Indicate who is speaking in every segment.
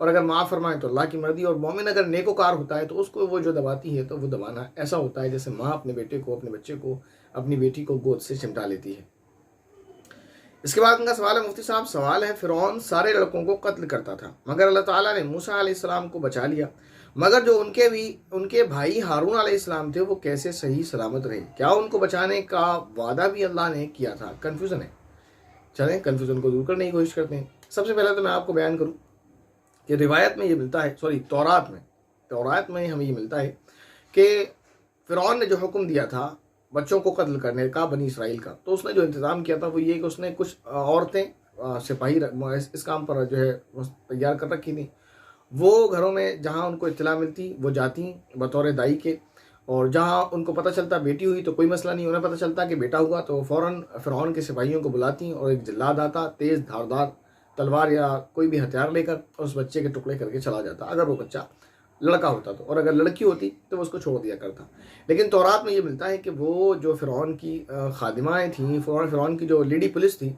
Speaker 1: اور اگر معاف فرمائے تو اللہ کی مرضی، اور مومن اگر نیکوکار ہوتا ہے تو اس کو وہ جو دباتی ہے تو وہ دبانا ایسا ہوتا ہے جیسے ماں اپنے بیٹے کو، اپنے بچے کو، اپنی بیٹی کو گود سے چمٹا لیتی ہے۔ اس کے بعد ان کا سوال ہے مفتی صاحب، سوال ہے فرعون سارے لڑکوں کو قتل کرتا تھا مگر اللہ تعالیٰ نے موسیٰ علیہ السلام کو بچا لیا، مگر جو ان کے بھائی ہارون علیہ السلام تھے وہ کیسے صحیح سلامت رہے؟ کیا ان کو بچانے کا وعدہ بھی اللہ نے کیا تھا؟ کنفیوژن ہے، چلیں کنفیوژن کو دور کرنے کی کوشش کرتے ہیں۔ سب سے پہلے تو میں آپ کو بیان کروں کہ روایت میں یہ ملتا ہے، تورات میں ہمیں یہ ملتا ہے کہ فرعون نے جو حکم دیا تھا بچوں کو قتل کرنے کا بنی اسرائیل کا، تو اس نے جو انتظام کیا تھا وہ یہ کہ اس نے کچھ عورتیں سپاہی اس کام پر جو ہے تیار کر رکھی تھیں، وہ گھروں میں جہاں ان کو اطلاع ملتی وہ جاتی بطور دائی کے، اور جہاں ان کو پتہ چلتا بیٹی ہوئی تو کوئی مسئلہ نہیں، انہیں پتہ چلتا کہ بیٹا ہوا تو فوراً فرعون کے سپاہیوں کو بلاتی اور ایک جلاد آتا تیز دھاردار تلوار یا کوئی بھی ہتھیار لے کر اس بچے کے ٹکڑے کر کے چلا جاتا، اگر وہ بچہ لڑکا ہوتا تو، اور اگر لڑکی ہوتی تو وہ اس کو چھوڑ دیا کرتا۔ لیکن تورات میں یہ ملتا ہے کہ وہ جو فرعون کی خادمائیں تھیں، فرعون کی جو لیڈی پولیس تھی،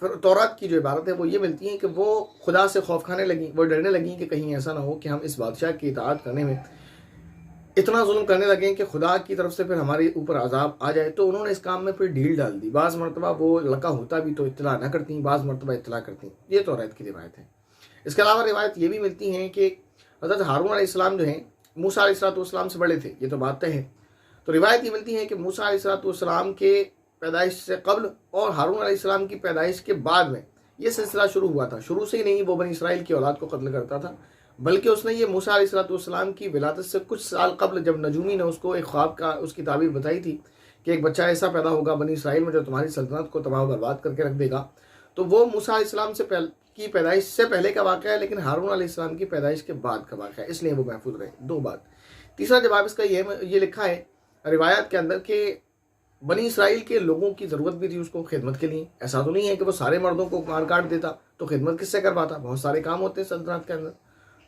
Speaker 1: تورات کی جو عبارت ہے وہ یہ ملتی ہیں کہ وہ خدا سے خوف کھانے لگیں، وہ ڈرنے لگیں کہ کہیں ایسا نہ ہو کہ ہم اس بادشاہ کی اطاعت کرنے میں اتنا ظلم کرنے لگیں کہ خدا کی طرف سے پھر ہمارے اوپر عذاب آ جائے، تو انہوں نے اس کام میں پھر ڈھیل ڈال دی۔ بعض مرتبہ وہ لڑکا ہوتا بھی تو اطلاع نہ کرتی، بعض مرتبہ اطلاع کرتی، یہ تورات کی روایت ہے۔ اس کے علاوہ روایت یہ بھی ملتی ہیں کہ حضرت ہارون علیہ السلام جو ہیں موسیٰ علیہ السلام سے بڑے تھے، یہ تو بات طے ہے، تو روایت یہ ملتی ہے کہ موسیٰ علیہ السلام کے پیدائش سے قبل اور ہارون علیہ السلام کی پیدائش کے بعد میں یہ سلسلہ شروع ہوا تھا۔ شروع سے ہی نہیں وہ بنی اسرائیل کی اولاد کو قتل کرتا تھا، بلکہ اس نے یہ موسیٰ علیہ السلام کی ولادت سے کچھ سال قبل جب نجومی نے اس کو ایک خواب کا اس کی تعبیر بتائی تھی کہ ایک بچہ ایسا پیدا ہوگا بنی اسرائیل میں جو تمہاری سلطنت کو تباہ و برباد کر کے رکھ دے گا، تو وہ موسیٰ علیہ السلام کی پیدائش سے پہلے کا واقعہ ہے، لیکن ہارون علیہ السلام کی پیدائش کے بعد کا واقعہ ہے، اس لیے وہ محفوظ رہے۔ دو بات۔ تیسرا جواب اس کا یہ لکھا ہے روایت کے اندر کہ بنی اسرائیل کے لوگوں کی ضرورت بھی تھی اس کو خدمت کے لیے، ایسا تو نہیں ہے کہ وہ سارے مردوں کو مار کاٹ دیتا تو خدمت کس سے کرواتا، بہت سارے کام ہوتے ہیں سلطنت کے اندر،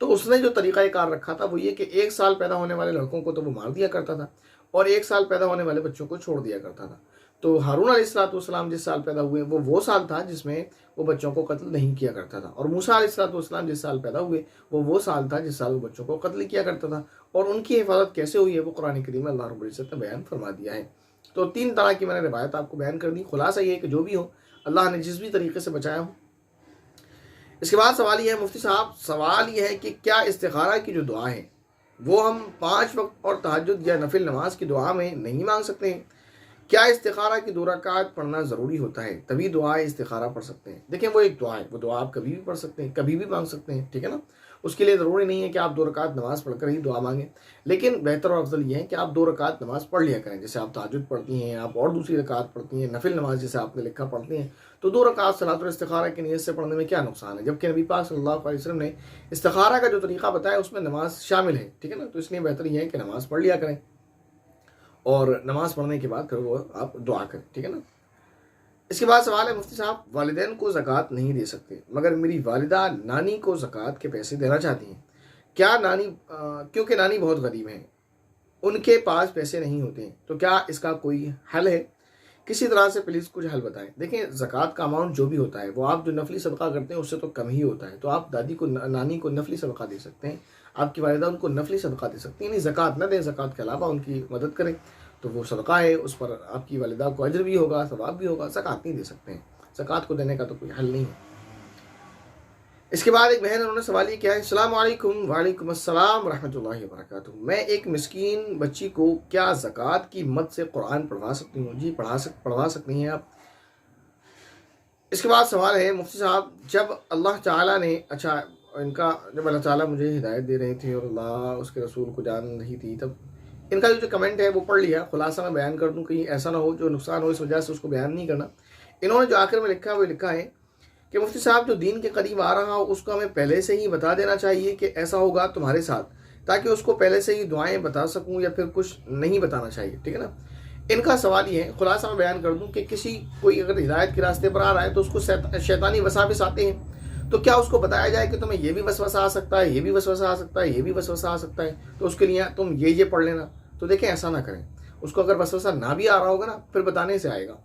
Speaker 1: تو اس نے جو طریقہ کار رکھا تھا وہ یہ کہ 1 سال پیدا ہونے والے لڑکوں کو تو وہ مار دیا کرتا تھا اور 1 سال پیدا ہونے والے بچوں کو چھوڑ دیا کرتا تھا۔ تو ہارون علیہ السلام جس سال پیدا ہوئے وہ سال تھا جس میں وہ بچوں کو قتل نہیں کیا کرتا تھا، اور موسیٰ علیہ السلام جس سال پیدا ہوئے وہ سال تھا جس سال وہ بچوں کو قتل کیا کرتا تھا، اور ان کی حفاظت کیسے ہوئی ہے وہ قرآن کریم میں اللہ رب العزت نے بیان فرما دیا ہے۔ تو 3 طرح کی میں نے روایت آپ کو بیان کر دی، خلاصہ یہ ہے کہ جو بھی ہو اللہ نے جس بھی طریقے سے بچایا ہو۔ اس کے بعد سوال یہ ہے مفتی صاحب، سوال یہ ہے کہ کیا استخارہ کی جو دعا ہے وہ ہم 5 وقت اور تہجد یا نفل نماز کی دعا میں نہیں مانگ سکتے ہیں؟ کیا استخارہ کی 2 رکعات پڑھنا ضروری ہوتا ہے تبھی دعائے استخارہ پڑھ سکتے ہیں؟ دیکھیں وہ ایک دعا ہے، وہ دعا آپ کبھی بھی پڑھ سکتے ہیں، کبھی بھی مانگ سکتے ہیں، ٹھیک ہے نا، اس کے لیے ضروری نہیں ہے کہ آپ 2 رکعات نماز پڑھ کر ہی دعا مانگیں، لیکن بہتر اور افضل یہ ہے کہ آپ 2 رکعات نماز پڑھ لیا کریں، جیسے آپ تہجد پڑھتی ہیں، آپ اور دوسری رکعات پڑھتی ہیں، نفل نماز جیسے آپ نے لکھا پڑھتی ہیں، تو 2 رکعات صلاۃ الاستخارہ کی نیت سے پڑھنے میں کیا نقصان ہے؟ جبکہ نبی پاک صلی اللہ علیہ وسلم نے استخارہ کا جو طریقہ بتایا اس میں نماز شامل ہے، ٹھیک ہے نا، تو اس لیے بہتر یہ ہے کہ نماز پڑھ لیا کریں اور نماز پڑھنے کے بعد پھر وہ آپ دعا کریں، ٹھیک ہے نا۔ اس کے بعد سوال ہے مفتی صاحب، والدین کو زکوٰۃ نہیں دے سکتے مگر میری والدہ نانی کو زکوٰۃ کے پیسے دینا چاہتی ہیں، کیا کیونکہ نانی بہت غریب ہیں، ان کے پاس پیسے نہیں ہوتے ہیں، تو کیا اس کا کوئی حل ہے؟ کسی طرح سے پلیز کچھ حل بتائیں۔ دیکھیں زکوٰۃ کا اماؤنٹ جو بھی ہوتا ہے وہ آپ جو نفلی صدقہ کرتے ہیں اس سے تو کم ہی ہوتا ہے، تو آپ دادی کو نانی کو نفلی صدقہ دے سکتے ہیں، آپ کی والدہ ان کو نفلی صدقہ دے سکتی ہیں، یعنی زکوٰۃ نہ دیں، زکوٰۃ کے علاوہ ان کی مدد کریں، تو وہ صدقہ ہے، اس پر آپ کی والدہ کو اجر بھی ہوگا، ثواب بھی ہوگا، زکوٰۃ نہیں دے سکتے ہیں، زکوٰۃ کو دینے کا تو کوئی حل نہیں ہے۔ اس کے بعد ایک بہن انہوں نے سوال یہ کیا ہے، السلام علیکم۔ وعلیکم السلام ورحمۃ اللہ وبرکاتہ، میں ایک مسکین بچی کو کیا زکوٰۃ کی مد سے قرآن پڑھوا سکتی ہوں؟ جی پڑھوا سکتی ہیں آپ۔ اس کے بعد سوال ہے مفتی صاحب، جب اللہ تعالیٰ نے جب اللہ تعالیٰ مجھے ہدایت دے رہے تھے اور اللہ اس کے رسول کو جان رہی تھی، تب ان کا جو کمنٹ ہے وہ پڑھ لیا، خلاصہ میں بیان کر دوں کہیں ایسا نہ ہو جو نقصان ہو اس وجہ سے اس کو بیان نہیں کرنا۔ انہوں نے جو آخر میں لکھا وہ لکھا ہے کہ مفتی صاحب جو دین کے قریب آ رہا ہو اس کو ہمیں پہلے سے ہی بتا دینا چاہیے کہ ایسا ہوگا تمہارے ساتھ، تاکہ اس کو پہلے سے ہی دعائیں بتا سکوں، یا پھر کچھ نہیں بتانا چاہیے، ٹھیک ہے نا۔ ان کا سوال یہ ہے، خلاصہ میں بیان کر دوں کہ کوئی اگر ہدایت کے راستے پر آ رہا ہے تو اس کو شیطانی وساوس آتے ہیں، تو کیا اس کو بتایا جائے کہ تمہیں یہ بھی وسوسہ آ سکتا ہے، یہ بھی وسوسہ آ سکتا ہے، یہ بھی وسوسہ آ سکتا ہے، تو اس کے لیے تم یہ پڑھ لینا؟ تو دیکھیں ایسا نہ کریں، اس کو اگر وسوسہ نہ بھی آ رہا ہوگا نا پھر بتانے سے آئے گا،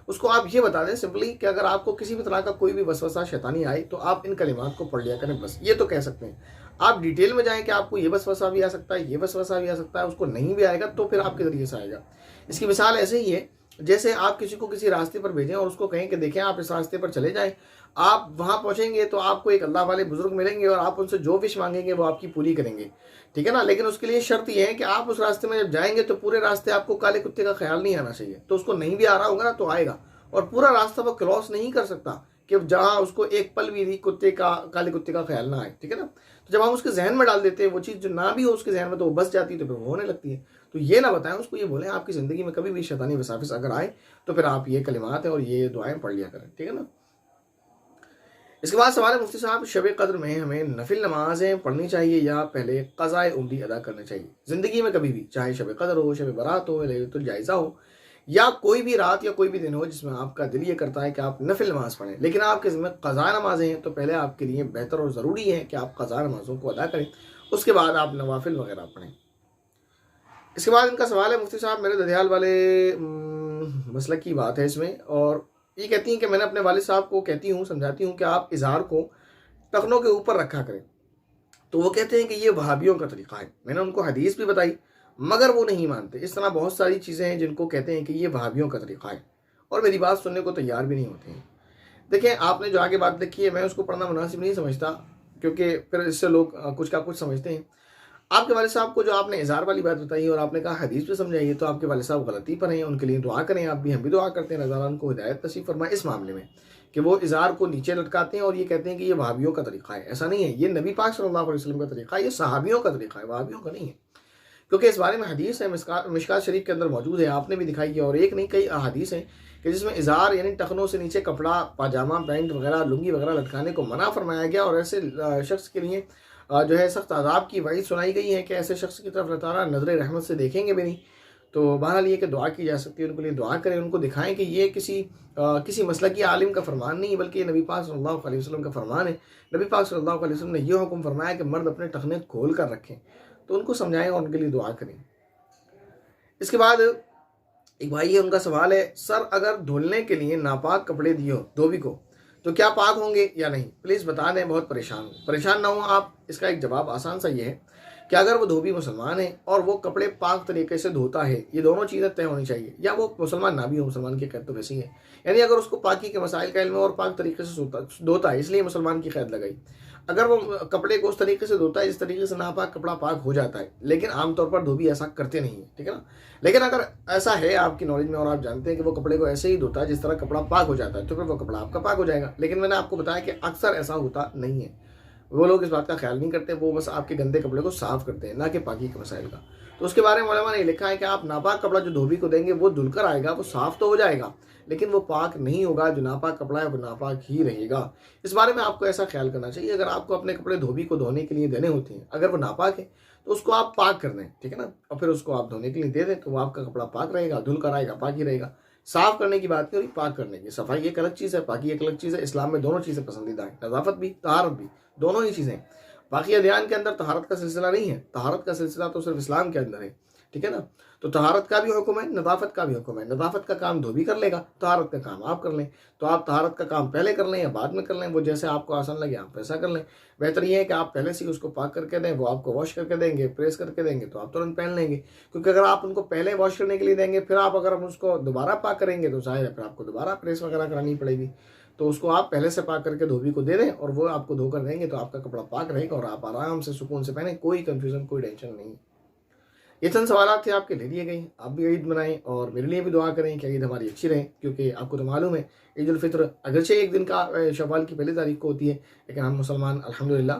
Speaker 1: اس کو آپ یہ بتا دیں سمپلی کہ اگر آپ کو کسی بھی طرح کا کوئی بھی وسوسہ شیطانی آئے تو آپ ان کلمات کو پڑھ لیا کریں، بس یہ تو کہہ سکتے ہیں۔ آپ ڈیٹیل میں جائیں کہ آپ کو یہ وسوسہ بھی آ سکتا ہے، یہ وسوسہ بھی آ سکتا ہے، اس کو نہیں بھی آئے گا تو پھر آپ کے ذریعے سے آئے گا۔ اس کی مثال ایسے ہی ہے جیسے آپ کسی کو کسی راستے پر بھیجیں اور اس کو کہیں کہ دیکھیں آپ اس راستے پر چلے جائیں، آپ وہاں پہنچیں گے تو آپ کو ایک اللہ والے بزرگ ملیں گے اور آپ ان سے جو وش مانگیں گے وہ آپ کی پوری کریں گے، ٹھیک ہے نا۔ لیکن اس کے لیے شرط یہ ہے کہ آپ اس راستے میں جب جائیں گے تو پورے راستے آپ کو کالے کتے کا خیال نہیں آنا چاہیے، تو اس کو نہیں بھی آ رہا ہوگا نا تو آئے گا، اور پورا راستہ وہ کراس نہیں کر سکتا کہ جہاں اس کو ایک پل بھی کالے کتے کا خیال نہ آئے، ٹھیک ہے نا۔ تو جب ہم اس کے ذہن میں ڈال دیتے ہیں وہ چیز جو نہ بھی ہو اس کے ذہن میں تو وہ بس جاتی ہے، تو پھر وہ ہونے لگتی ہے۔ تو یہ نہ بتائیں اس کو، یہ بولیں آپ کی زندگی میں کبھی بھی شیطانی وساوس اگر آئے تو پھر آپ یہ کلمات ہیں اور یہ دعائیں پڑھ لیا کریں، ٹھیک ہے نا۔ اس کے بعد سوال ہے مفتی صاحب، شب قدر میں ہمیں نفل نمازیں پڑھنی چاہیے یا پہلے قضائے عمری ادا کرنا چاہیے؟ زندگی میں کبھی بھی، چاہے شب قدر ہو، شب برات ہو، لیلۃ الجائزہ ہو، یا کوئی بھی رات یا کوئی بھی دن ہو جس میں آپ کا دل یہ کرتا ہے کہ آپ نفل نماز پڑھیں لیکن آپ کے ذمہ قضاء نمازیں ہیں، تو پہلے آپ کے لیے بہتر اور ضروری ہے کہ آپ قضاء نمازوں کو ادا کریں، اس کے بعد آپ نوافل وغیرہ پڑھیں۔ اس کے بعد ان کا سوال ہے مفتی صاحب، میرے ددیال والے مسلک کی بات ہے اس میں، اور یہ کہتی ہیں کہ میں نے اپنے والد صاحب کو کہتی ہوں، سمجھاتی ہوں کہ آپ اظہار کو ٹخنوں کے اوپر رکھا کریں، تو وہ کہتے ہیں کہ یہ وہابیوں کا طریقہ ہے۔ میں نے ان کو حدیث بھی بتائی مگر وہ نہیں مانتے۔ اس طرح بہت ساری چیزیں ہیں جن کو کہتے ہیں کہ یہ وہابیوں کا طریقہ ہے اور میری بات سننے کو تیار بھی نہیں ہوتے ہیں۔ دیکھیں آپ نے جو آگے بات لکھی ہے میں اس کو پڑھنا مناسب نہیں سمجھتا، کیونکہ پھر اس سے لوگ کچھ کا کچھ سمجھتے ہیں۔ آپ کے والد صاحب کو جو آپ نے اظہار والی بات بتائی اور آپ نے کہا حدیث بھی سمجھائی ہے، تو آپ کے والد صاحب غلطی پر ہیں، ان کے لیے دعا کریں، آپ بھی، ہم بھی دعا کرتے ہیں، اللہ تعالیٰ ان کو ہدایت نصیب فرمائے اس معاملے میں کہ وہ اظہار کو نیچے لٹکاتے ہیں اور یہ کہتے ہیں کہ یہ وہابیوں کا طریقہ ہے۔ ایسا نہیں ہے، یہ نبی پاک صلی اللہ علیہ وسلم کا طریقہ ہے، یہ صحابیوں کا طریقہ ہے، وہابیوں کا نہیں ہے، کیونکہ اس بارے میں حدیث ہے، مشکات شریف کے اندر موجود ہے، آپ نے بھی دکھائی ہے، اور ایک نہیں کئی احادیث ہیں کہ جس میں اظہار یعنی ٹخنوں سے نیچے کپڑا، پاجامہ، پینٹ وغیرہ، لنگی وغیرہ لٹکانے کو منع فرمایا گیا، اور ایسے شخص کے لیے جو ہے سخت عذاب کی وعید سنائی گئی ہے کہ ایسے شخص کی طرف اللہ تعالیٰ نظر رحمت سے دیکھیں گے بھی نہیں۔ تو بہرحال یہ کہ دعا کی جا سکتی ہے، ان کے لیے دعا کریں، ان کو دکھائیں کہ یہ کسی مسلکی عالم کا فرمان نہیں بلکہ یہ نبی پاک صلی اللہ علیہ وسلم کا فرمان ہے۔ نبی پاک صلی اللہ علیہ وسلم نے یہ حکم فرمایا کہ مرد اپنے ٹخنے کھول کر رکھیں، تو ان کو سمجھائیں اور ان کے لیے دعا کریں۔ اس کے بعد ایک بھائی ہے، ان کا سوال ہے، سر اگر دھلنے کے لیے ناپاک کپڑے دیے ہو دھوبی کو تو کیا پاک ہوں گے یا نہیں؟ پلیز بتا دیں، بہت پریشان نہ ہوں آپ۔ اس کا ایک جواب آسان سا یہ ہے کہ اگر وہ دھوبی مسلمان ہے اور وہ کپڑے پاک طریقے سے دھوتا ہے، یہ دونوں چیزیں طے ہونی چاہیے، یا وہ مسلمان نہ بھی ہو، مسلمان کی قید تو ویسی ہے، یعنی اگر اس کو پاکی کے مسائل کا علم ہے اور پاک طریقے سے دھوتا ہے اس لیے مسلمان کی قید لگائی، اگر وہ کپڑے کو اس طریقے سے دھوتا ہے جس طریقے سے ناپاک کپڑا پاک ہو جاتا ہے، لیکن عام طور پر دھوبی ایسا کرتے نہیں ہیں، ٹھیک ہے نا۔ لیکن اگر ایسا ہے آپ کی نالج میں اور آپ جانتے ہیں کہ وہ کپڑے کو ایسے ہی دھوتا ہے جس طرح کپڑا پاک ہو جاتا ہے، تو پھر وہ کپڑا آپ کا پاک ہو جائے گا۔ لیکن میں نے آپ کو بتایا کہ اکثر ایسا ہوتا نہیں ہے، وہ لوگ اس بات کا خیال نہیں کرتے، وہ بس آپ کے گندے کپڑے کو صاف کرتے ہیں، نہ کہ پاکی کے مسائل کا۔ تو اس کے بارے میں علماء نے لکھا ہے کہ آپ ناپاک کپڑا جو دھوبی کو دیں گے وہ دھل کر آئے گا، وہ صاف تو ہو جائے گا لیکن وہ پاک نہیں ہوگا، جو ناپاک کپڑا ہے وہ ناپاک ہی رہے گا۔ اس بارے میں آپ کو ایسا خیال کرنا چاہیے، اگر آپ کو اپنے کپڑے دھوبی کو دھونے کے لیے دینے ہوتے ہیں، اگر وہ ناپاک ہے تو اس کو آپ پاک کر دیں، ٹھیک ہے نا، اور پھر اس کو آپ دھونے کے لیے دے دیں تو وہ آپ کا کپڑا پاک رہے گا، دھل کر آئے گا، پاک ہی رہے گا۔ صاف کرنے کی بات نہیں ہو رہی، پاک کرنے کی۔ صفائی ایک الگ چیز ہے، پاکی ایک الگ چیز ہے، اسلام میں دونوں چیزیں پسندیدہ ہیں، نظافت بھی، طہارت بھی، دونوں ہی چیزیں۔ باقی ادیان کے اندر طہارت کا سلسلہ نہیں ہے، طہارت کا سلسلہ تو صرف اسلام کے اندر ہے، ٹھیک ہے نا۔ تو طہارت کا بھی حکم ہے، نظافت کا بھی حکم ہے۔ نظافت کا کام دھوبی کر لے گا، طہارت کا کام آپ کر لیں، تو آپ طہارت کا کام پہلے کر لیں یا بعد میں کر لیں، وہ جیسے آپ کو آسان لگے آپ ویسا کر لیں۔ بہتر یہ ہے کہ آپ پہلے سے اس کو پاک کر کے دیں، وہ آپ کو واش کر کے دیں گے، پریس کر کے دیں گے تو آپ ترنت پہن لیں گے، کیونکہ اگر آپ ان کو پہلے واش کرنے کے لیے دیں گے پھر آپ اگر اس کو دوبارہ پاک کریں گے تو ظاہر ہے پھر آپ کو دوبارہ پریس وغیرہ کرانی پڑے گی۔ تو اس کو آپ پہلے سے پاک کر کے دھوبی کو دے دیں اور وہ آپ کو دھو کر دیں گے تو آپ کا کپڑا پاک رہے گا اور آپ آرام سے سکون سے پہنیں، کوئی کنفیوژن، کوئی ٹینشن نہیں۔ یہ چند سوالات تھے آپ کے لے لیے گئے، آپ بھی عید منائیں اور میرے لیے بھی دعا کریں کہ عید ہماری اچھی رہے، کیونکہ آپ کو تو معلوم ہے عید الفطر اگرچہ ایک دن کا شوال کی پہلی تاریخ کو ہوتی ہے، لیکن ہم مسلمان الحمدللہ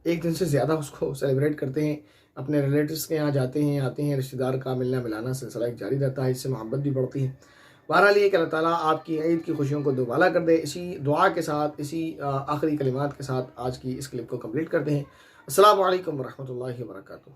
Speaker 1: ایک دن سے زیادہ اس کو سیلیبریٹ کرتے ہیں، اپنے ریلیٹیوز کے یہاں جاتے ہیں، آتے ہیں، رشتہ دار کا ملنا ملانا سلسلہ ایک جاری رہتا ہے، اس سے محبت بھی بڑھتی ہے۔ بہرحال یہ کہ اللہ تعالیٰ آپ کی عید کی خوشیوں کو دوبالا کر دے۔ اسی دعا کے ساتھ، اسی آخری کلمات کے ساتھ آج کی اس کلپ کو کمپلیٹ کرتے ہیں۔ السلام علیکم ورحمۃ اللہ وبرکاتہ۔